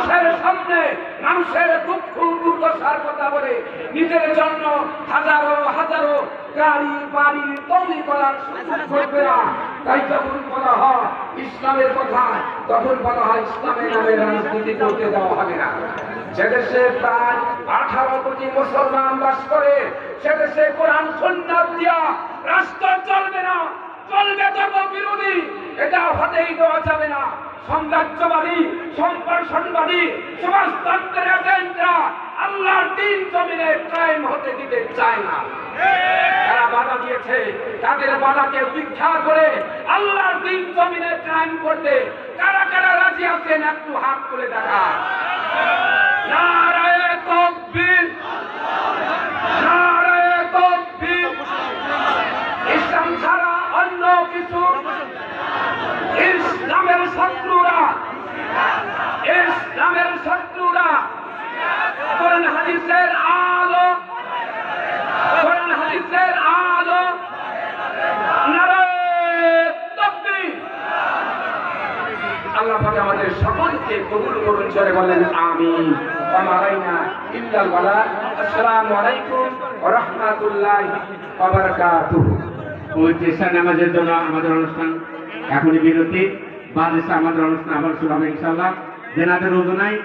মানুষের সামনে মানুষের দুঃখ দুর্দশার কথা বলে নিজের জন্য হাজারো হাজারো গাড়ি বাড়ি তৈরি করার সুযোগ করবে না। তাই যখন বলা হয় ইসলামের কথা, তখন বলা হয় ইসলামের নামে রাজনীতি করতে দেওয়া হবে না। যে দেশে প্রায় 18 কোটি মুসলমান বাস করে, সে দেশে কোরআন সুন্নাত দিয়া রাষ্ট্র চলবে না, চলবে ধর্ম বিরোধী। এটা হতেই দেওয়া যাবে না। সাম্রাজ্যবাদী, সম্প্রসারণবাদী, সমাজতন্ত্রের এজেন্টরা আল্লাহর দ্বীন জমিনে কায়েম হতে দিতে চায় না। তারা বাধা দিয়েছে, তাদের বাধাকে উপেক্ষা করে আল্লাহর দ্বীন জমিনে কায়েম করতে কারা কারা রাজি আছেন একটু হাত তুলে দেখা। নারায়ে তাকবীর, নারায়ে তাকবীর। ইসলাম ছাড়া অন্য কিছু, ইসলামের শত্রুরা, ইসলামের শত্রুরা কোরআন হাদিসের আলো, কোরআন হাদিসের আলো, নারায়ে তাকবীর। আল্লাহ পাক আমাদের সকলকে কবুল করুন, জোরে বলেন আমিন। ওয়া মালাইনা ইল্লাল বালাগ। আসসালামু আলাইকুম ওয়া রাহমাতুল্লাহি ওয়া বারাকাতুহু। ওই চেষ্টা নামাজের জন্য আমাদের অনুষ্ঠান এখনই বিরতি, বাদ এসে আমাদের অনুষ্ঠান আবার শুরু হবে ইনশাআল্লাহ। জেনাদের রোজনায়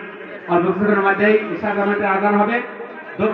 অল্প কিছুক্ষণের মধ্যেই ঈশা জামাতের আযান হবে।